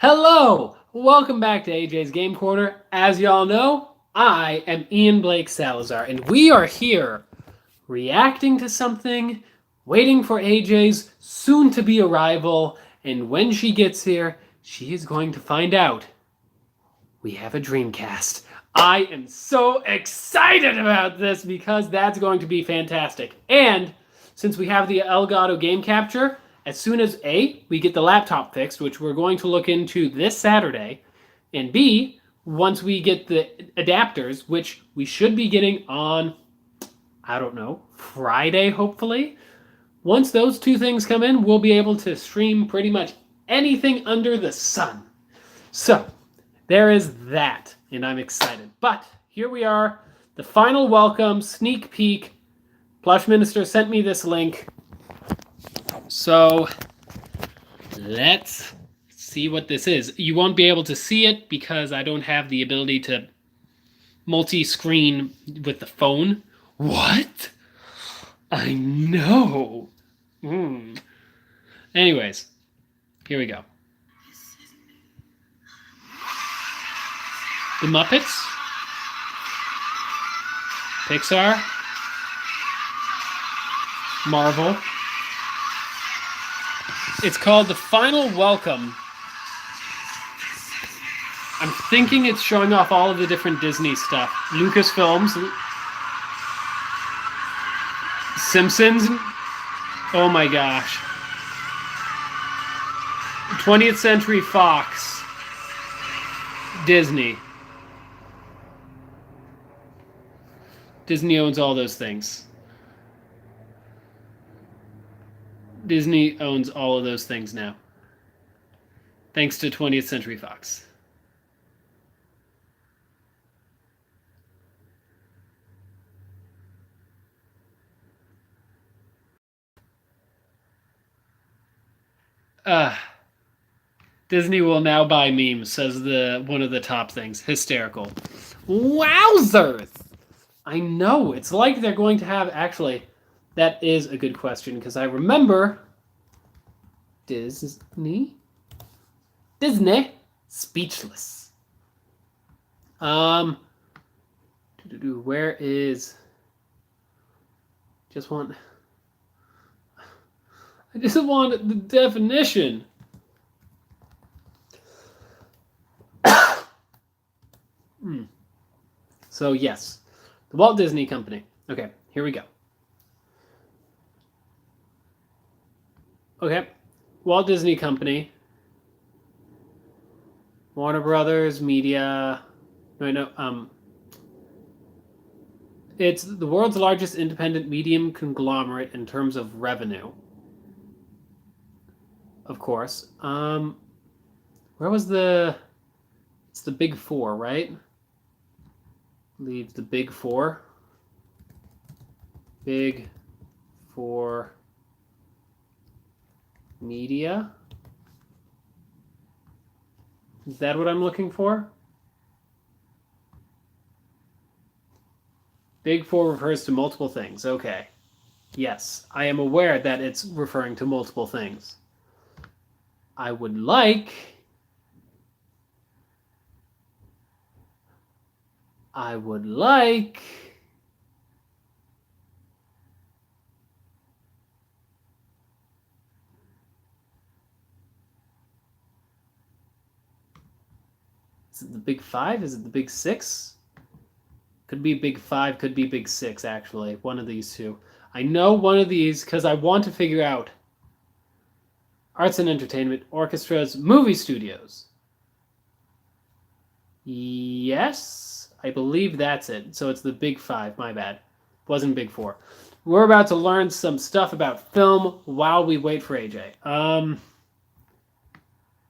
Hello! Welcome back to AJ's Game Corner. As y'all know, I am Ian Blake Salazar, and we are here reacting to something, waiting for AJ's soon to be arrival, and when she gets here, she is going to find out we have a Dreamcast. I am so excited about this because that's going to be fantastic. And since we have the Elgato game capture, as soon as A, we get the laptop fixed, which we're going to look into this Saturday, and B, once we get the adapters, which we should be getting on, I don't know, Friday, hopefully. Once those two things come in, we'll be able to stream pretty much anything under the sun. So, there is that, and I'm excited. But here we are, the final welcome, sneak peek. Plush Minister sent me this link. So, let's see what this is. You won't be able to see it because I don't have the ability to multi-screen with the phone. What? I know. Anyways, here we go. The Muppets, Pixar, Marvel. It's called The Final Welcome. I'm thinking it's showing off all of the different Disney stuff. Lucasfilms, Simpsons, oh my gosh. 20th Century Fox, Disney. Disney owns all those things. Disney owns all of those things now. Thanks to 20th Century Fox. Disney will now buy memes, says one of the top things. Hysterical. Wowzers! I know. It's like they're going to have... Actually, that is a good question, because I remember... Disney? Speechless. Where is... I just want the definition. So, yes. The Walt Disney Company. Okay, here we go. Okay. Walt Disney Company. Warner Brothers, Media. It's the world's largest independent medium conglomerate in terms of revenue. Of course. Where was the... It's the Big Four, right? Leave the Big Four. Big Four Media. Is that what I'm looking for? Big Four refers to multiple things. Okay. Yes, I am aware that it's referring to multiple things. I would like... Is it the Big Five? Is it the Big Six? Could be Big Five, could be Big Six, actually. One of these two. I know one of these because I want to figure out arts and entertainment, orchestras, movie studios. Yes, I believe that's it. So it's the Big Five, my bad. Wasn't Big Four. We're about to learn some stuff about film while we wait for AJ.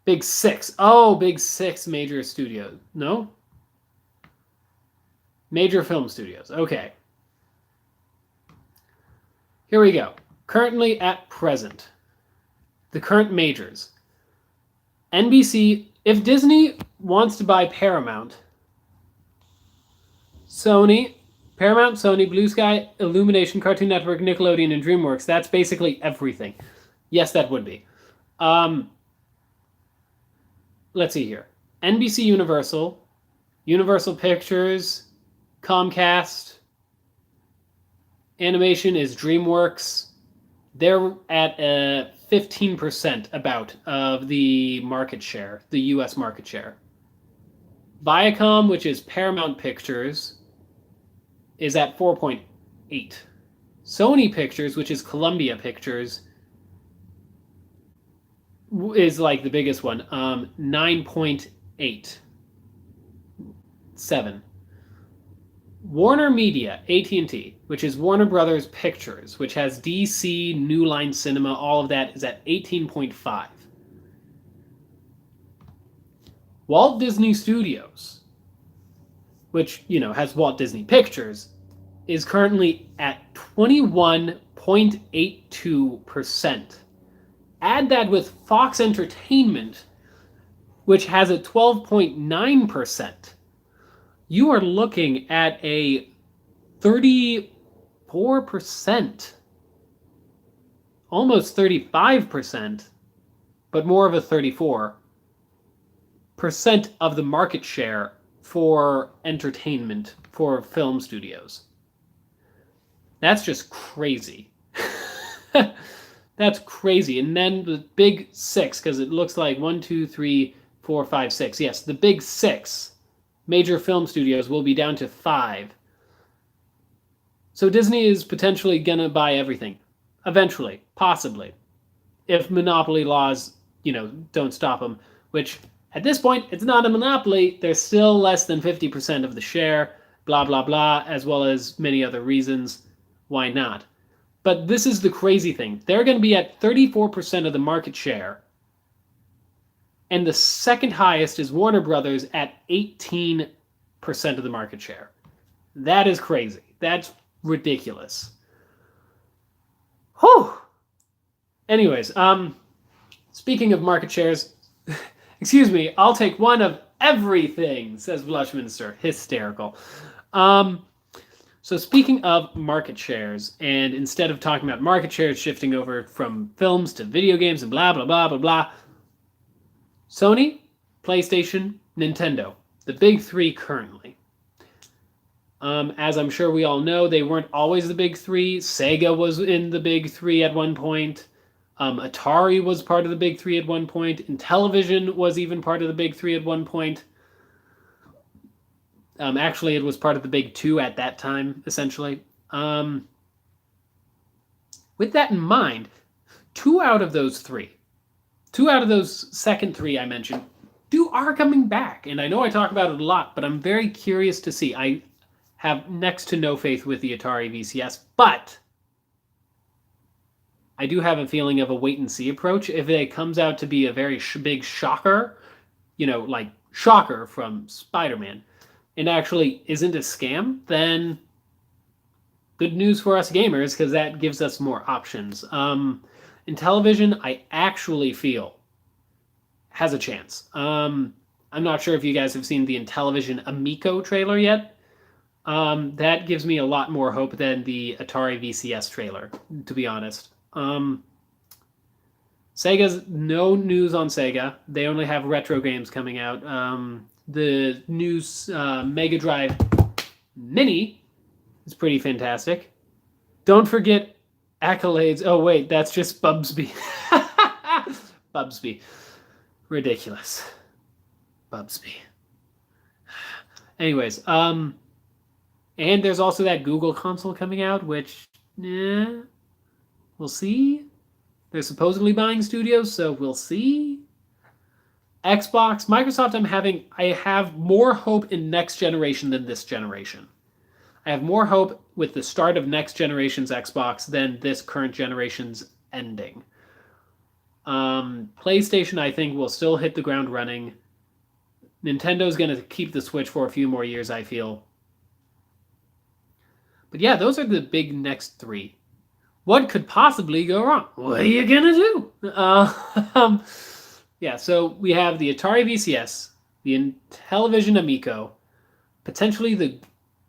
Big Six. Oh, Big Six major studios. No? Major film studios. Okay. Here we go. Currently at present. The current majors. NBC. If Disney wants to buy Paramount, Sony, Paramount, Sony, Blue Sky, Illumination, Cartoon Network, Nickelodeon, and DreamWorks, that's basically everything. Yes, that would be. let's see here. NBC Universal, Universal Pictures, Comcast, animation is DreamWorks. They're at 15% about of the market share, the US market share. Viacom, which is Paramount Pictures, is at 4.8. Sony Pictures, which is Columbia Pictures, is like the biggest one, 9.8. 7. Warner Media, AT&T, which is Warner Brothers Pictures, which has DC, New Line Cinema, all of that, is at 18.5. Walt Disney Studios, which, has Walt Disney Pictures, is currently at 21.82%. Add that with Fox Entertainment, which has a 12.9%. You are looking at a 34%, almost 35%, but more of a 34% of the market share for entertainment for film studios. That's just crazy. That's crazy. And then the big six, because it looks like 1, 2, 3, 4, 5, 6. Yes, the big six major film studios will be down to 5. So Disney is potentially going to buy everything. Eventually. Possibly. If monopoly laws, don't stop them. Which, at this point, it's not a monopoly. There's still less than 50% of the share. Blah, blah, blah. As well as many other reasons. Why not? But this is the crazy thing. They're going to be at 34% of the market share. And the second highest is Warner Brothers at 18% of the market share. That is crazy. That's ridiculous. Whew. Anyways, speaking of market shares, excuse me, I'll take one of everything, says Blushminster. Hysterical. So speaking of market shares, and instead of talking about market shares shifting over from films to video games and blah, blah, blah, blah, blah, Sony, PlayStation, Nintendo, the big three currently. As I'm sure we all know, they weren't always the big three. Sega was in the big three at one point. Atari was part of the big three at one point. Intellivision was even part of the big three at one point. Actually, it was part of the big two at that time, essentially. With that in mind, two out of those second three I mentioned, are coming back. And I know I talk about it a lot, but I'm very curious to see. I have next to no faith with the Atari VCS, but I do have a feeling of a wait-and-see approach. If it comes out to be a very big shocker, like Shocker from Spider-Man, and actually isn't a scam, then good news for us gamers, because that gives us more options. Intellivision, I actually feel has a chance. I'm not sure if you guys have seen the Intellivision Amico trailer yet. That gives me a lot more hope than the Atari VCS trailer, to be honest. Sega's no news on Sega. They only have retro games coming out. The new Mega Drive Mini is pretty fantastic. Don't forget Accolades. Oh, wait, that's just Bubsby. Bubsby. Ridiculous. Bubsby. Anyways, and there's also that Google console coming out, which, we'll see. They're supposedly buying studios, so we'll see. Xbox, Microsoft, I have more hope in next generation than this generation. I have more hope with the start of next generation's Xbox than this current generation's ending. PlayStation, I think, will still hit the ground running. Nintendo's going to keep the Switch for a few more years, I feel. But yeah, those are the big next three. What could possibly go wrong? What are you going to do? Yeah, so we have the Atari VCS, the Intellivision Amico, potentially the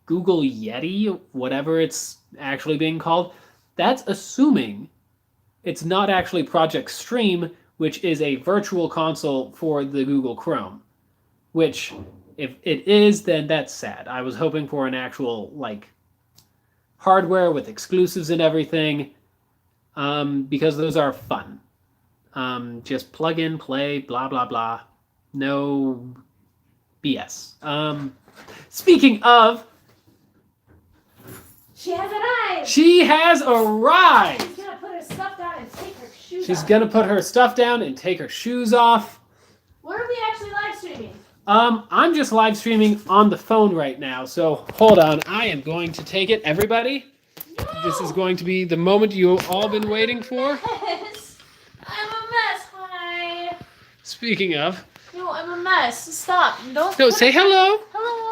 Google Yeti, whatever it's actually being called. That's assuming it's not actually Project Stream, which is a virtual console for the Google Chrome. Which, if it is, then that's sad. I was hoping for an actual like hardware with exclusives and everything, because those are fun. Just plug in, play, blah blah blah. No BS. Speaking of, She has arrived. she has arrived. She's gonna put her stuff down and take her shoes She's off. gonna put her stuff down and take her shoes off. What are we actually live streaming? I'm just live streaming on the phone right now, so hold on. I am going to take it, everybody. No! This is going to be the moment you've all been waiting for. Mess. I'm a mess. Hi. Speaking of, No, I'm a mess. Stop. Don't. no, put say it- hello. Hello.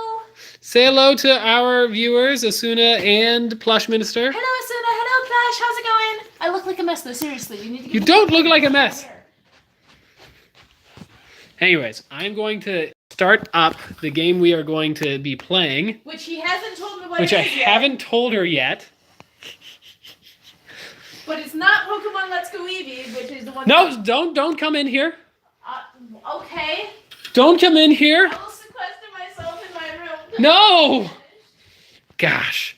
Say hello to our viewers, Asuna and Plush Minister. Hello, Asuna. Hello, Flash. How's it going? I look like a mess, though. Seriously, you need to. You don't look like a mess. Anyways, I'm going to start up the game we are going to be playing, Which he hasn't told me what which it I is yet. haven't told her yet. But it's not Pokemon Let's Go Eevee, which is the one. No, don't come in here. Okay. Don't come in here. I will sequester myself in my room. No! Gosh.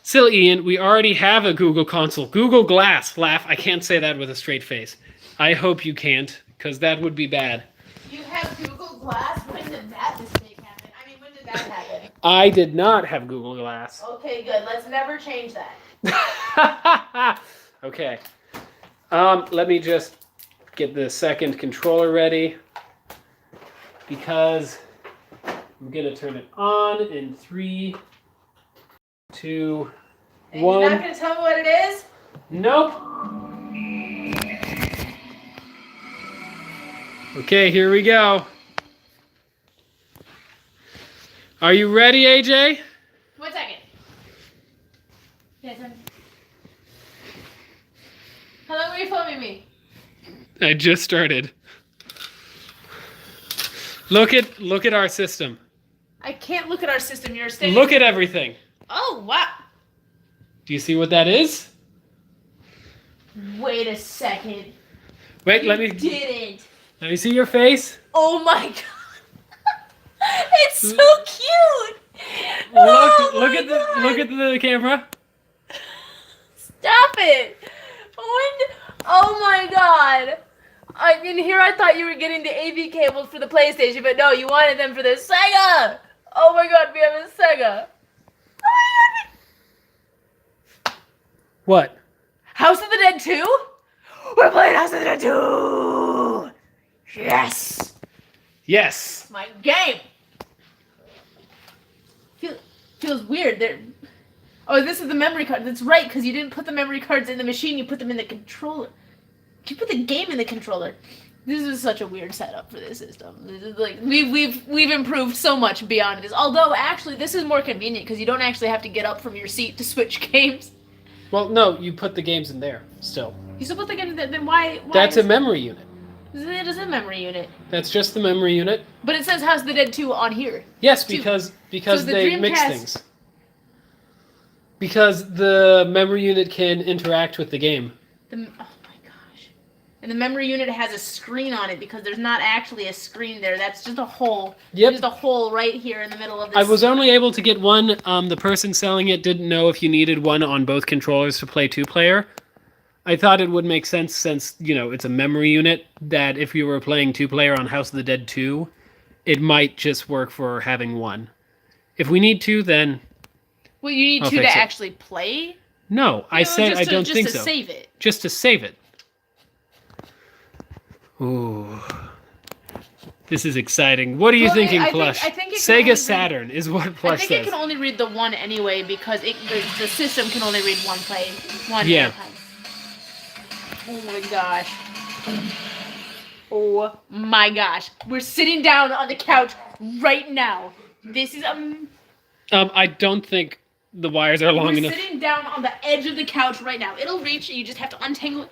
Silly Ian, we already have a Google console. Google Glass. Laugh. I can't say that with a straight face. I hope you can't, because that would be bad. You have Google Glass? When did that mistake happen? I mean, when did that happen? I did not have Google Glass. Okay, good. Let's never change that. Okay. Let me just get the second controller ready, because I'm gonna turn it on in 3, 2, And 1. you're not going to tell me what it is? Nope. Okay, here we go. Are you ready, AJ? 1 second. Yes, how long were you filming me? I just started. Look at our system. I can't look at our system. You're staying. Look at everything. Oh, wow. Do you see what that is? Wait a second. Wait, You let me didn't. see your face. Oh my god. It's so cute. Look at the camera. Stop it. Oh my god. I mean, here I thought you were getting the AV cables for the PlayStation, but no, you wanted them for the Sega. Oh my god, we have a Sega. Oh my god. What? House of the Dead 2? We're playing House of the Dead 2. Yes. Yes. My game. Feels weird. Oh, this is the memory card. That's right, because you didn't put the memory cards in the machine. You put them in the controller. You put the game in the controller. This is such a weird setup for this system. This is like we've improved so much beyond this. Although actually, this is more convenient because you don't actually have to get up from your seat to switch games. Well, no, you put the games in there still. You still put the game. Then why? That's a memory unit. It is a memory unit. That's just the memory unit. But it says House of the Dead 2 on here. Yes, Two. because So the they mix Dreamcast- things. Because the memory unit can interact with the game. Oh my gosh. And the memory unit has a screen on it because there's not actually a screen there. That's just a hole. Yep. Just a hole right here in the middle of this. I was only able to get one. The person selling it didn't know if you needed one on both controllers to play 2-player. I thought it would make sense since, it's a memory unit, that if you were playing 2-player on House of the Dead 2, it might just work for having one. If we need two, then Well, you need I'll two to fix it. actually play? no. I said I don't think so. Just to save it. Just to save it. Ooh. This is exciting. What are you Well, thinking, I think- Plush? I think it can only Sega read- Saturn is what I Plush think it says. can only read the one anyway because the system can only read one Yeah. at a time. Oh my gosh. Oh my gosh. We're sitting down on the couch right now. This is I don't think the wires are long We're enough. sitting down on the edge of the couch right now. It'll reach. You just have to untangle it.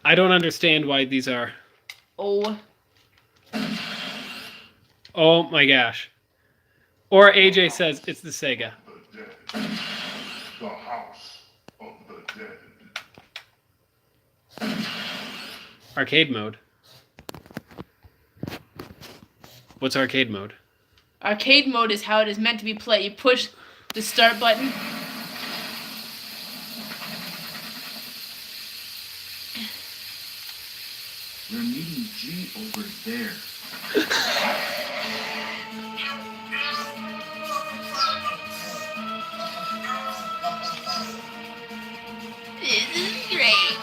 I don't understand why these are. Oh. Oh my gosh. Or AJ says it's the Sega. The dead. The house of the dead. Arcade mode. What's arcade mode? Arcade mode is how it is meant to be played. You push the start button. You're meeting G over there. This is great.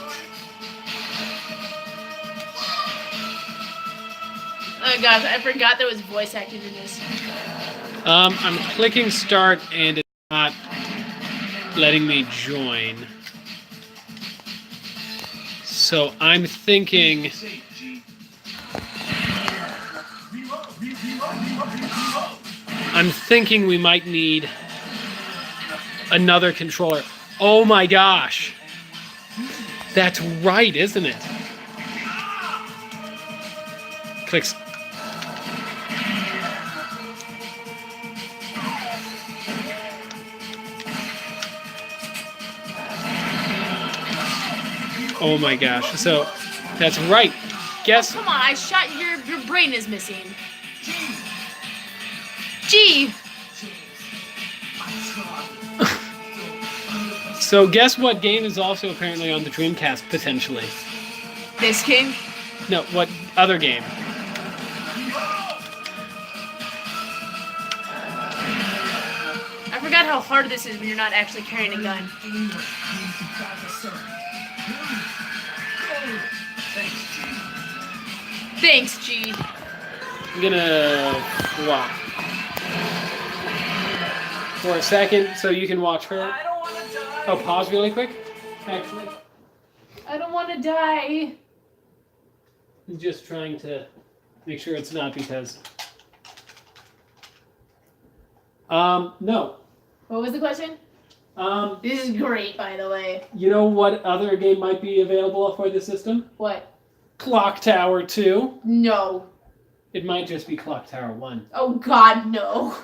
Oh gosh, I forgot there was voice acting in this. I'm clicking start and it's not letting me join. So I'm thinking. I'm thinking we might need another controller. Oh my gosh. That's right, isn't it? Clicks. Oh my gosh. So that's right. Guess. Oh, come on, I shot your brain is missing. G. So guess what game is also apparently on the Dreamcast potentially? This game? No, what other game? I forgot how hard this is when you're not actually carrying a gun. Thanks, G. I'm gonna walk for a second so you can watch her. Oh, pause really quick. Actually, I don't want to die. I'm just trying to make sure it's not because. No. What was the question? This is great, by the way. You know what other game might be available for the system? What? Clock Tower 2. No. It might just be Clock Tower 1. Oh God, no.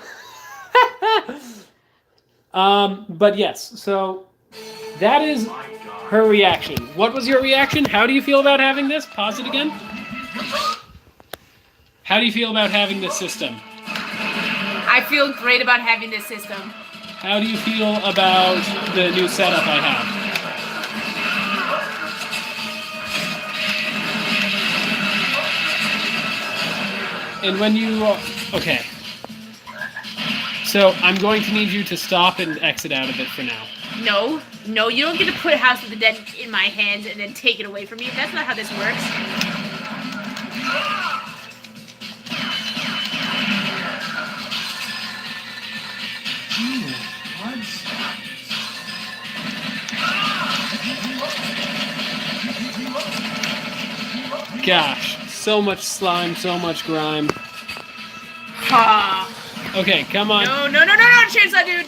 But yes, so that is her reaction. What was your reaction? How do you feel about having this? Pause it again. How do you feel about having this system? I feel great about having this system. How do you feel about the new setup I have? And when you... okay. So I'm going to need you to stop and exit out of it for now. No, no, you don't get to put House of the Dead in my hands and then take it away from me. That's not how this works. Gosh, so much slime, so much grime. Ha. Okay, come on. No, Chainsaw Dude!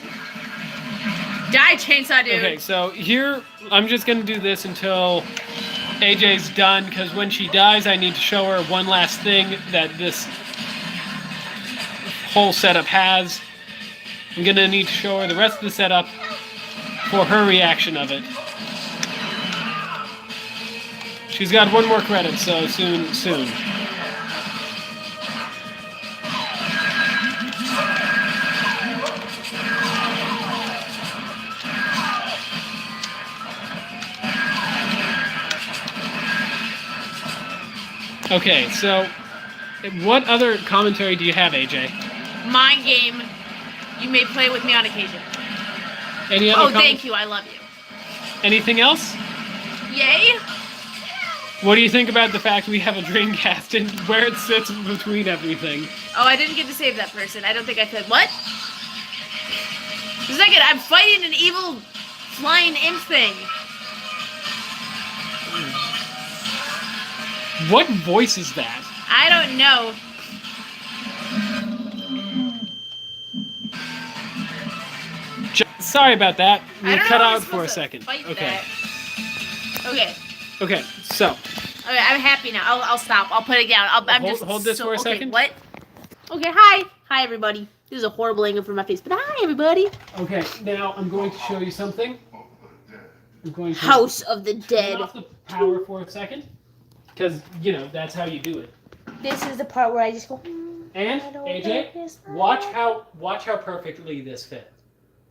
Die, Chainsaw Dude! Okay, so here, I'm just gonna do this until AJ's done, because when she dies, I need to show her one last thing that this whole setup has. I'm gonna need to show her the rest of the setup for her reaction of it. She's got one more credit, so soon. Okay, so what other commentary do you have, AJ? Mind game. You may play with me on occasion. Any other thank you. I love you. Anything else? Yay? What do you think about the fact we have a Dreamcast and where it sits between everything? Oh, I didn't get to save that person. I don't think I could. What? Just a second. I'm fighting an evil flying imp thing. What voice is that? I don't know. Sorry about that. We I don't cut know how out I'm for a supposed to second. fight Okay. that. Okay. Okay, so Okay, I'm happy now. I'll stop. I'll put it down. hold this for a second. What? Okay, hi. Hi, everybody. This is a horrible angle for my face, but hi, everybody. okay, now I'm going to show you something. I'm going to House of the turn Dead. off the power for a second. Because, you know, that's how you do it. This is the part where I just go. And, I don't AJ, like this watch how perfectly this fits.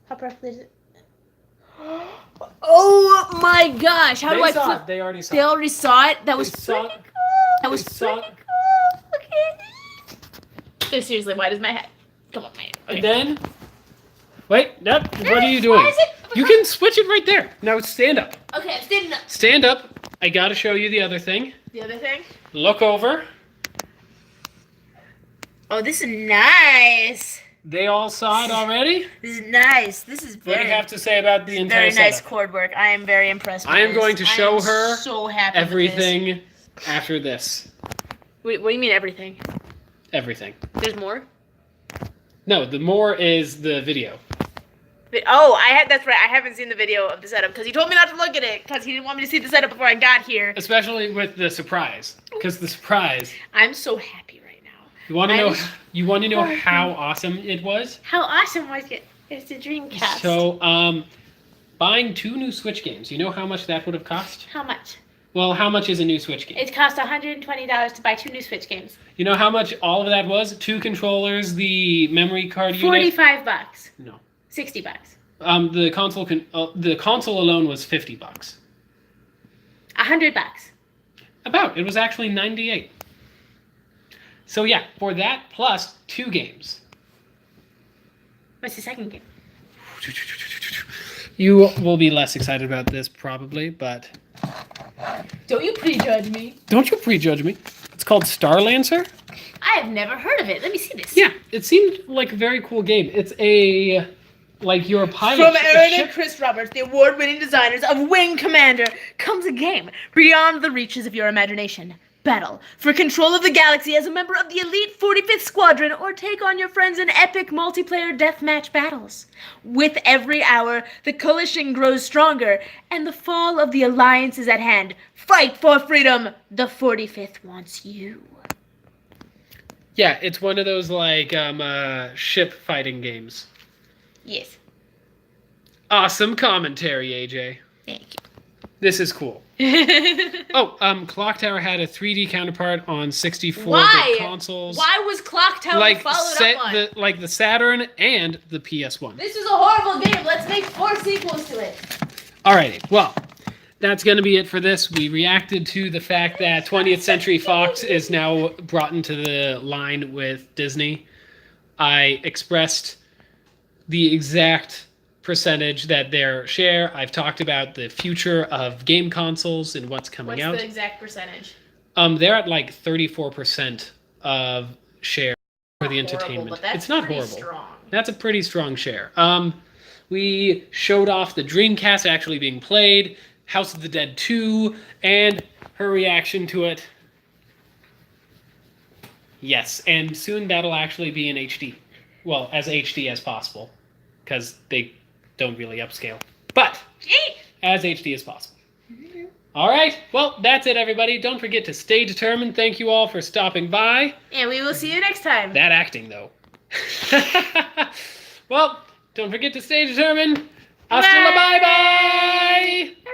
How perfect is it? Oh my gosh! How They do I saw flip? it. They already saw They it. already saw it. That was They saw pretty it. cool. That was They saw pretty it. cool. Okay. No, seriously, why does my head? Come on, man. And then, wait, nope, what are you doing? Why is it? You can switch it right there. Now stand up. Okay, I'm standing up. Stand up. I gotta show you the other thing. The other thing. Look over. Oh, this is nice. They all saw it already. This is nice. This is What do very, you have to say about the entire very nice setup? cord work. I am very impressed with I am this. going to show I am her so happy with Everything after this. this. Wait, what do you mean everything? Everything. There's more? No, the more is the video. Oh, that's right. I haven't seen the video of the setup because he told me not to look at it because he didn't want me to see the setup before I got here. Especially with the surprise. Because the surprise. I'm so happy right now. You want to know? I'm You want to know how awesome it was? How awesome was it? It's the Dreamcast. So, buying 2 new Switch games. You know how much that would have cost? How much? Well, how much is a new Switch game? It cost $120 to buy 2 new Switch games. You know how much all of that was? 2 controllers, the memory card unit. $45. No. $60. The console alone was $50. $100. About. It was actually 98. So yeah, for that plus 2 games. What's the second game? You will be less excited about this probably, but Don't you prejudge me. don't you prejudge me. It's called Starlancer. I have never heard of it. Let me see this. Yeah, it seemed like a very cool game. It's you're a pilot. From a Aaron ship- and Chris Roberts, the award-winning designers of Wing Commander, comes a game beyond the reaches of your imagination. Battle for control of the galaxy as a member of the elite 45th Squadron, or take on your friends in epic multiplayer deathmatch battles. With every hour, the coalition grows stronger, and the fall of the Alliance is at hand. Fight for freedom! The 45th wants you. Yeah, it's one of those ship fighting games. Yes. Awesome commentary, AJ. Thank This is cool. you. Oh, Clock Tower had a 3D counterpart on 64-bit Why? consoles. Why was Clock Tower followed up on? The Saturn and the PS1. This is a horrible game. Let's make 4 sequels to it. Alrighty, well, that's going to be it for this. We reacted to the fact that 20th Century Fox is now brought into the line with Disney. I expressed the exact percentage that their share. I've talked about the future of game consoles and what's coming out. What's the exact percentage? They're at 34% of share for the entertainment. But that's it's not pretty horrible. Strong. That's a pretty strong share. We showed off the Dreamcast actually being played, House of the Dead 2, and her reaction to it. Yes, and soon that'll actually be in HD. Well, as HD as possible, because they don't really upscale. But as HD as possible. All right, well, that's it, everybody. Don't forget to stay determined. Thank you all for stopping by. And we will see you next time. That acting, though. Well, don't forget to stay determined. Hasta la bye-bye! Bye.